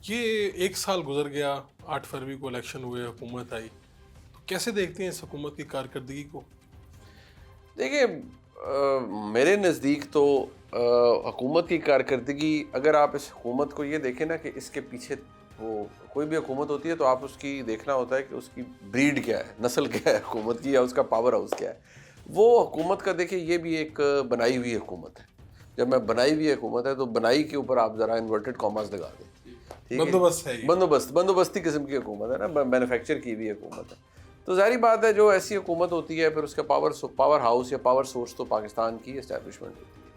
یہ ایک سال گزر گیا، 8 فروری کو الیکشن ہوئے، حکومت آئی، تو کیسے دیکھتے ہیں اس حکومت کی کارکردگی کو؟ دیکھیے میرے نزدیک تو حکومت کی کارکردگی، اگر آپ اس حکومت کو یہ دیکھیں نا کہ اس کے پیچھے وہ کوئی بھی حکومت ہوتی ہے تو آپ اس کی دیکھنا ہوتا ہے کہ اس کی بریڈ کیا ہے، نسل کیا ہے حکومت کی، یا اس کا پاور ہاؤس کیا ہے. وہ حکومت کا دیکھیں یہ بھی ایک بنائی ہوئی حکومت ہے. جب میں بنائی ہوئی حکومت ہے تو بنائی کے اوپر آپ ذرا انورٹڈ کاماز لگا دیں. ٹھیک ہے، بندوبست ہے یہ. بندوبستی قسم کی حکومت ہے نا، مینوفیکچر کی ہوئی حکومت ہے. تو ظاہری بات ہے جو ایسی حکومت ہوتی ہے پھر اس کا پاور ہاؤس یا پاور سورس تو پاکستان کی اسٹیبلشمنٹ ہوتی ہے.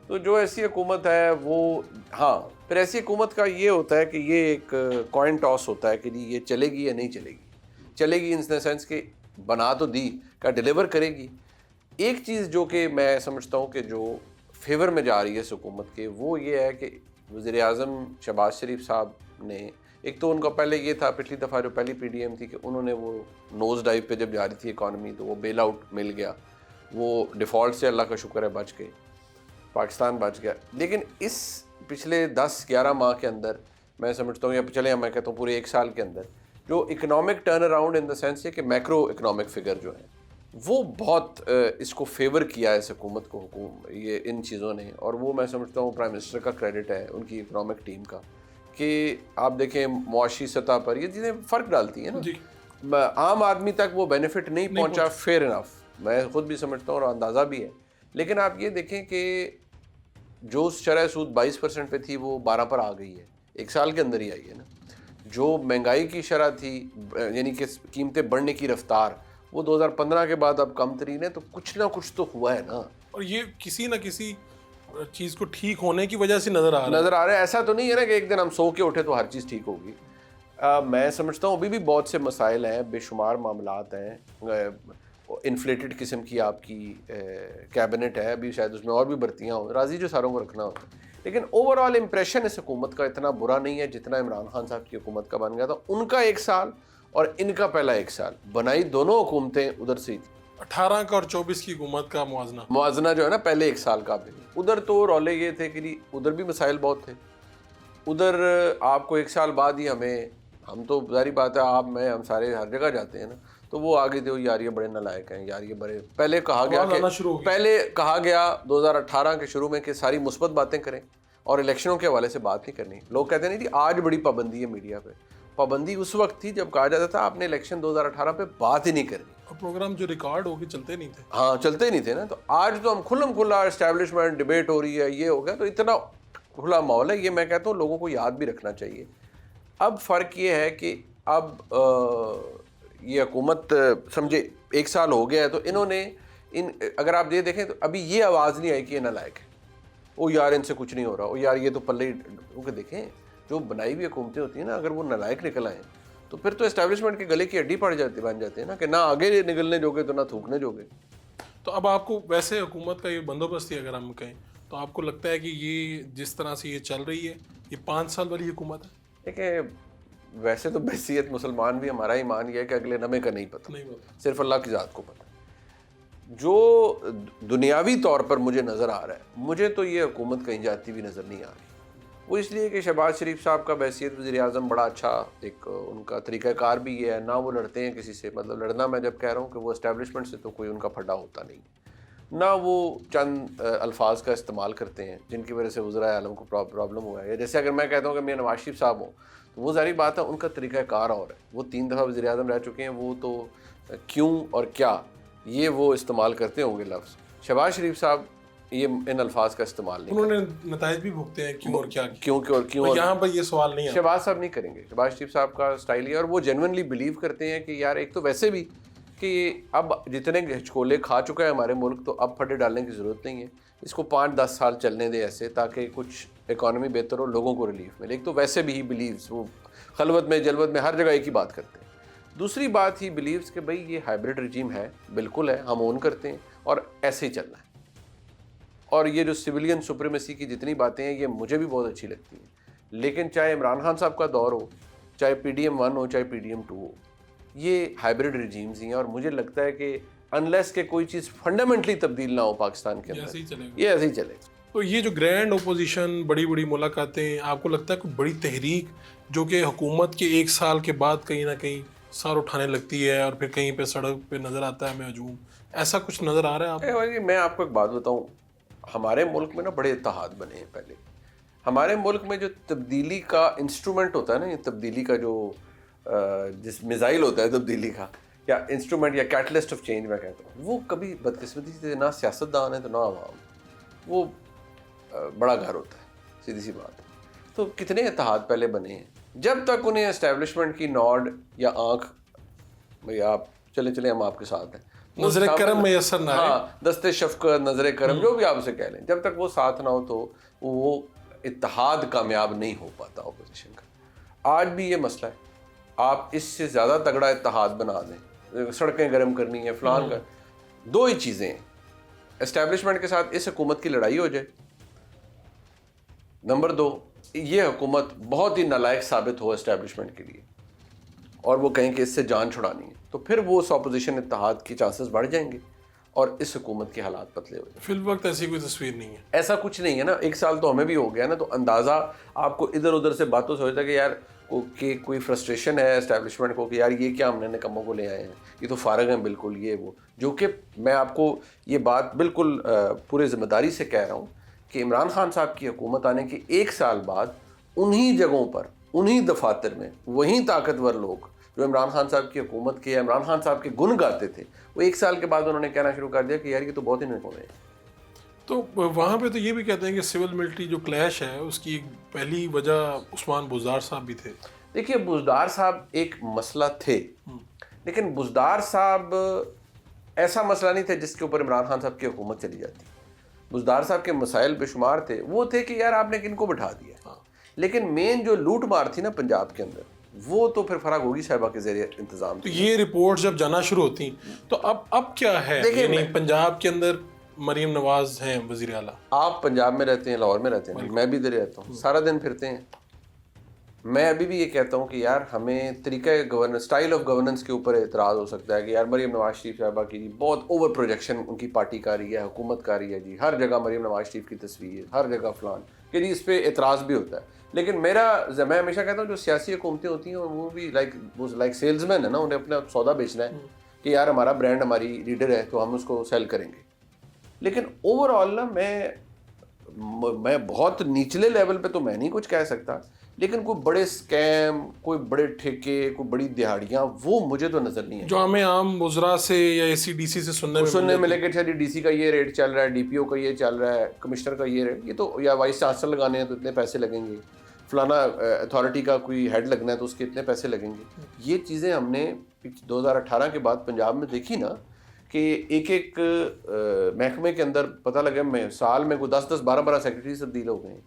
تو جو ایسی حکومت ہے وہ ہاں پھر ایسی حکومت کا یہ ہوتا ہے کہ یہ ایک کوائن ٹاس ہوتا ہے کہ جی یہ چلے گی یا نہیں چلے گی. چلے گی ان دا سینس کہ بنا تو دی کا ڈیلیور کرے گی. ایک چیز جو کہ میں سمجھتا ہوں کہ جو فیور میں جا رہی ہے اس حکومت کے، وہ یہ ہے کہ وزیر اعظم شہباز شریف صاحب نے، ایک تو ان کا پہلے یہ تھا پچھلی دفعہ جو پہلی پی ڈی ایم تھی کہ انہوں نے وہ نوز ڈائیو پہ جب جا رہی تھی اکانومی تو وہ بیل آؤٹ مل گیا، وہ ڈیفالٹ سے اللہ کا شکر ہے بچ گئے، پاکستان بچ گیا. لیکن اس پچھلے 10-11 ماہ کے اندر میں سمجھتا ہوں یا چلے میں کہتا ہوں پورے ایک سال کے اندر جو economic turn around in the sense ہے کہ میکرو اکنامک فگر جو ہے وہ بہت اس کو فیور کیا ہے اس حکومت کو، یہ ان چیزوں نے. اور وہ میں سمجھتا ہوں پرائم منسٹر کا کریڈٹ ہے، ان کی اکنامک ٹیم کا، کہ آپ دیکھیں معاشی سطح پر یہ چیزیں فرق ڈالتی ہیں نا. جی. عام آدمی تک وہ بینیفٹ نہیں پہنچا، فیئر انف، میں خود بھی سمجھتا ہوں اور اندازہ بھی ہے. لیکن آپ یہ دیکھیں کہ جو شرح سود 22% پہ تھی وہ 12 پر آ گئی ہے، ایک سال کے اندر ہی آئی ہے نا. جو مہنگائی کی شرح تھی یعنی کہ قیمتیں بڑھنے کی رفتار وہ 2015 کے بعد اب کم ترین ہے. تو کچھ نہ کچھ تو ہوا ہے نا، اور یہ کسی نہ کسی چیز کو ٹھیک ہونے کی وجہ سے نظر آ رہا ہے. ایسا تو نہیں ہے نا کہ ایک دن ہم سو کے اٹھے تو ہر چیز ٹھیک ہوگی. میں سمجھتا ہوں ابھی بھی بہت سے مسائل ہیں، بے شمار معاملات ہیں. انفلیٹڈ قسم کی آپ کی کیبنٹ ہے، ابھی شاید اس میں اور بھی بھرتیاں ہوں، راضی جو ساروں کو رکھنا ہوتا ہے. لیکن اوور آل امپریشن اس حکومت کا اتنا برا نہیں ہے جتنا عمران خان صاحب کی حکومت کا بن گیا تھا. ان کا ایک سال اور ان کا پہلا ایک سال بنائی دونوں حکومتیں ادھر سے ہی تھی. 18 کا اور 24 کی حکومت کا موازنہ جو ہے نا پہلے ایک سال کا بھی ادھر تو رولے یہ تھے کہ ادھر بھی مسائل بہت تھے. ادھر آپ کو ایک سال بعد ہی ہم تو ظاہری بات ہے آپ میں ہم سارے ہر جگہ جاتے ہیں نا، تو وہ آگے تھے یار یہ بڑے نالائق ہیں، یار یہ بڑے پہلے کہا گیا 2018 کے شروع میں کہ ساری مثبت باتیں کریں اور الیکشنوں کے حوالے سے بات نہیں کرنی. لوگ کہتے نہیں تھی آج بڑی پابندی ہے میڈیا پہ. پابندی اس وقت تھی جب کہا جاتا تھا آپ نے الیکشن 2018 پہ بات ہی نہیں کرنی، اور پروگرام جو ریکارڈ ہو کے چلتے نہیں تھے. ہاں چلتے ہی نہیں تھے نا. تو آج تو ہم کھلم کھلا اسٹیبلشمنٹ ڈبیٹ ہو رہی ہے، یہ ہو گیا، تو اتنا کھلا ماحول ہے. یہ میں کہتا ہوں لوگوں کو یاد بھی رکھنا چاہیے. اب فرق یہ ہے کہ اب یہ حکومت سمجھے ایک سال ہو گیا ہے تو انہوں نے اگر آپ یہ دیکھیں تو ابھی یہ آواز نہیں آئی کہ یہ نالائق ہے، او یار ان سے کچھ نہیں ہو رہا، او یار یہ تو پلے ہی دیکھیں جو بنائی ہوئی حکومتیں ہوتی ہیں نا، اگر وہ نالائق نکل آئیں تو پھر تو اسٹیبلشمنٹ کے گلے کی ہڈی بن جاتے ہیں نا، کہ نہ آگے نکلنے جوگے تو نہ تھوکنے جوگے. تو اب آپ کو ویسے حکومت کا یہ بندوبست ہی اگر ہم کہیں تو آپ کو لگتا ہے کہ یہ جس طرح سے یہ چل رہی ہے یہ 5 سال والی حکومت ہے؟ دیکھیں ویسے تو بحیثیت مسلمان بھی ہمارا ایمان یہ ہے کہ اگلے نمے کا نہیں پتہ، صرف اللہ کی ذات کو پتہ. جو دنیاوی طور پر مجھے نظر آ رہا ہے، مجھے تو یہ حکومت کہیں جاتی ہوئی نظر نہیں آ رہی. وہ اس لیے کہ شہباز شریف صاحب کا بحیثیت وزیر اعظم بڑا اچھا ایک ان کا طریقہ کار بھی یہ ہے، نہ وہ لڑتے ہیں کسی سے، مطلب لڑنا میں جب کہہ رہا ہوں کہ وہ اسٹیبلشمنٹ سے تو کوئی ان کا پھڈا ہوتا نہیں، نہ وہ چند الفاظ کا استعمال کرتے ہیں جن کی وجہ سے وزرائے عالم کو پرابلم ہوا ہے. جیسے اگر میں کہتا ہوں کہ میں نواز شریف صاحب ہوں تو وہ ظاہری بات ہے ان کا طریقہ کار اور ہے. وہ 3 دفعہ وزیر اعظم رہ چکے ہیں، وہ تو کیوں اور کیا یہ وہ استعمال کرتے ہوں گے لفظ. شہباز شریف صاحب یہ ان الفاظ کا استعمال نہیں، انہوں نے نتائج بھی بھگتے ہیں کیوں اور کیا، کیوں یہاں پر یہ سوال نہیں ہے. شہباز صاحب نہیں کریں گے. شہباز شریف صاحب کا سٹائل ہے اور وہ جینوئنلی بلیو کرتے ہیں کہ یار ایک تو ویسے بھی کہ اب جتنے ہچکولے کھا چکا ہے ہمارے ملک تو اب پھٹے ڈالنے کی ضرورت نہیں ہے، اس کو 5-10 سال چلنے دے ایسے تاکہ کچھ اکانومی بہتر ہو، لوگوں کو ریلیف ملے. ایک تو ویسے بھی ہی بلیوز وہ خلوت میں جلوت میں ہر جگہ ایک ہی بات کرتے ہیں. دوسری بات ہی بلیوز کہ بھئی یہ ہائبرڈ رجیم ہے، بالکل ہے، ہم اون کرتے ہیں اور ایسے ہی چلنا ہے. اور یہ جو سویلین سپریمیسی کی جتنی باتیں ہیں یہ مجھے بھی بہت اچھی لگتی ہیں، لیکن چاہے عمران خان صاحب کا دور ہو، چاہے پی ڈی ایم 1 ہو، چاہے پی ڈی ایم 2 ہو، یہ ہائبرڈ رجیمز ہی ہیں. اور مجھے لگتا ہے کہ انلیس کہ کوئی چیز فنڈامنٹلی تبدیل نہ ہو پاکستان کے اندر، یہ ایسے ہی چلے گا. تو یہ جو گرینڈ اپوزیشن، بڑی بڑی ملاقاتیں، آپ کو لگتا ہے کوئی بڑی تحریک جو کہ حکومت کے 1 سال کے بعد کہیں نہ کہیں سر اٹھانے لگتی ہے اور پھر کہیں پہ سڑک پہ نظر آتا ہے ہمیں ہجوم، ایسا کچھ نظر آ رہا ہے آپ کو؟ میں آپ کو ایک بات بتاؤں، ہمارے ملک میں نا بڑے اتحاد بنے ہیں پہلے. ہمارے ملک میں جو تبدیلی کا انسٹرومنٹ ہوتا ہے نا، یہ تبدیلی کا جو جس میزائل ہوتا ہے تبدیلی کا، یا انسٹرومنٹ یا کیٹلسٹ آف چینج میں کہتا ہوں، وہ کبھی بدقسمتی سے نہ سیاستدان ہے تو نہ عوام. وہ بڑا گھر ہوتا ہے، سیدھی سی بات ہے. تو کتنے اتحاد پہلے بنے ہیں، جب تک انہیں اسٹیبلشمنٹ کی نوڈ یا آنکھ، بھئی آپ چلیں ہم آپ کے ساتھ ہیں، نظر کرم میسر نہ آئے، ہاں دست شفقت، نظر کرم، جو بھی آپ اسے کہہ لیں، جب تک وہ ساتھ نہ ہو تو وہ اتحاد کامیاب نہیں ہو پاتا اپوزیشن کا. آج بھی یہ مسئلہ ہے، آپ اس سے زیادہ تگڑا اتحاد بنا دیں، سڑکیں گرم کرنی ہے فلان کا، دو ہی چیزیں ہیں، اسٹیبلشمنٹ کے ساتھ اس حکومت کی لڑائی ہو جائے، نمبر 2 یہ حکومت بہت ہی نالائق ثابت ہو اسٹیبلشمنٹ کے لیے اور وہ کہیں کہ اس سے جان چھڑانی ہے، تو پھر وہ اس اپوزیشن اتحاد کی چانسز بڑھ جائیں گے اور اس حکومت کے حالات پتلے ہو جائیں. فی الوقت ایسی کوئی تصویر نہیں ہے. ایسا کچھ نہیں ہے نا، 1 سال تو ہمیں بھی ہو گیا نا، تو اندازہ آپ کو ادھر ادھر سے باتوں سے ہوتا ہے کہ یار کہ کوئی فرسٹریشن ہے اسٹیبلشمنٹ کو کہ یار یہ کیا ہم نے نکموں کو لے آئے ہیں، یہ تو فارغ ہیں بالکل یہ وہ. جو کہ میں آپ کو یہ بات بالکل پورے ذمہ داری سے کہہ رہا ہوں کہ عمران خان صاحب کی حکومت آنے کے 1 سال بعد انہی جگہوں پر، انہی دفاتر میں، وہیں طاقتور لوگ جو عمران خان صاحب کی حکومت کے، عمران خان صاحب کے گن گاتے تھے، وہ 1 سال کے بعد انہوں نے کہنا شروع کر دیا کہ یار یہ تو بہت ہی نکمے ہیں. تو وہاں پہ تو یہ بھی کہتے ہیں کہ سول ملٹری جو کلیش ہے اس کی پہلی وجہ عثمان بزدار صاحب بھی تھے. دیکھیے بزدار صاحب ایک مسئلہ تھے، لیکن بزدار صاحب ایسا مسئلہ نہیں تھا جس کے اوپر عمران خان صاحب کی حکومت چلی جاتی. بزدار صاحب کے مسائل بے شمار تھے، وہ تھے کہ یار آپ نے کن کو بٹھا دیا. لیکن مین جو لوٹ مار تھی نا پنجاب کے اندر، وہ تو پھر فراغ ہوگی صاحبہ کے ذریعے انتظام. تو یہ رپورٹ جب جانا شروع ہوتی تو اب کیا ہے، یعنی پنجاب کے اندر مریم نواز ہیں وزیر اعلیٰ، آپ پنجاب میں رہتے ہیں، لاہور میں رہتے ہیں، میں بھی ادھر رہتا ہوں، سارا دن پھرتے ہیں. میں ابھی بھی یہ کہتا ہوں کہ یار ہمیں طریقہ گورننس، اسٹائل آف گورننس کے اوپر اعتراض ہو سکتا ہے کہ یار مریم نواز شریف صاحبہ کی بہت اوور پروجیکشن ان کی پارٹی کا رہی ہے، حکومت کا رہی ہے جی، ہر جگہ مریم نواز شریف کی تصویر، ہر جگہ فلان، کہ جی اس پہ اعتراض بھی ہوتا ہے. لیکن میں ہمیشہ کہتا ہوں جو سیاسی حکومتیں ہوتی ہیں وہ بھی لائک سیلز مین ہے نا، انہیں اپنا سودا بیچنا ہے کہ یار ہمارا برانڈ، ہماری لیڈر ہے تو ہم اس کو سیل کریں گے. لیکن اوور آل نا میں بہت نچلے لیول پہ تو میں نہیں کچھ کہہ سکتا، لیکن کوئی بڑے اسکیم، کوئی بڑے ٹھیکے، کوئی بڑی دہاڑیاں، وہ مجھے تو نظر نہیں ہے جو ہمیں عام وزراء سے یا اے سی ڈی سی سے سننے ملے کہ اچھا جی ڈی سی کا یہ ریٹ چل رہا ہے، ڈی پی او کا یہ چل رہا ہے، کمشنر کا یہ ریٹ، یہ تو، یا وائس چانسلر لگانے ہیں تو اتنے پیسے لگیں گے، فلانا اتھارٹی کا کوئی ہیڈ لگنا ہے تو اس کے اتنے پیسے لگیں گے. یہ چیزیں ہم نے 2018 کے بعد پنجاب میں دیکھی نا کہ ایک محکمے کے اندر پتہ لگا سال میں کوئی 10 12 سیکرٹری تبدیل ہو گئے ہیں.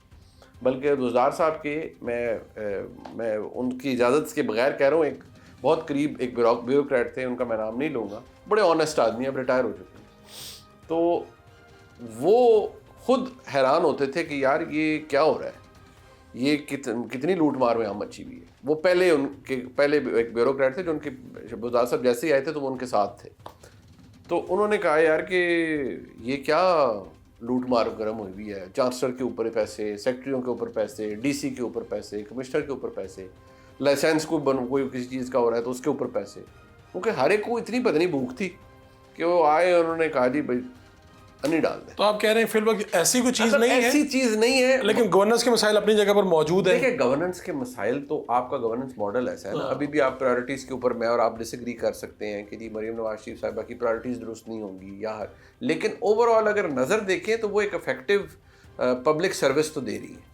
بلکہ بزدار صاحب کے میں ان کی اجازت کے بغیر کہہ رہا ہوں، ایک بہت قریب ایک بیوروکریٹ تھے، ان کا میں نام نہیں لوں گا، بڑے آنیسٹ آدمی، اب ریٹائر ہو چکے ہیں، تو وہ خود حیران ہوتے تھے کہ یار یہ کیا ہو رہا ہے، یہ کتنی لوٹ مار میں ہم مچی ہوئی ہے. وہ پہلے ایک بیوروکریٹ تھے جو ان کے بزدار صاحب جیسے ہی آئے تھے تو وہ ان کے ساتھ تھے، تو انہوں نے کہا یار کہ یہ کیا لوٹ مار گرم ہوئی ہوئی ہے، چانسلر کے اوپر پیسے، سیکرٹریوں کے اوپر پیسے، ڈی سی کے اوپر پیسے، کمشنر کے اوپر پیسے، لائسنس کوئی کسی چیز کا ہو رہا ہے تو اس کے اوپر پیسے. کیونکہ ہر ایک کو اتنی پتنی بھوک تھی کہ وہ آئے، انہوں نے کہا جی بھائی انی ڈال دیں. تو آپ کہہ رہے ہیں فی الوقت ایسی کوئی چیز نہیں ہے، ایسی چیز نہیں ہے، لیکن گورننس کے مسائل اپنی جگہ پر موجود ہیں. دیکھیں گورننس کے مسائل تو آپ کا گورننس ماڈل ایسا ہے نا، ابھی بھی آپ پرائرٹیز کے اوپر میں اور آپ ڈس ایگری کر سکتے ہیں کہ جی مریم نواز شریف صاحبہ کی پرائرٹیز درست نہیں ہوں گی یا، لیکن اوور آل اگر نظر دیکھیں تو وہ ایک افیکٹو پبلک سروس تو دے رہی ہے.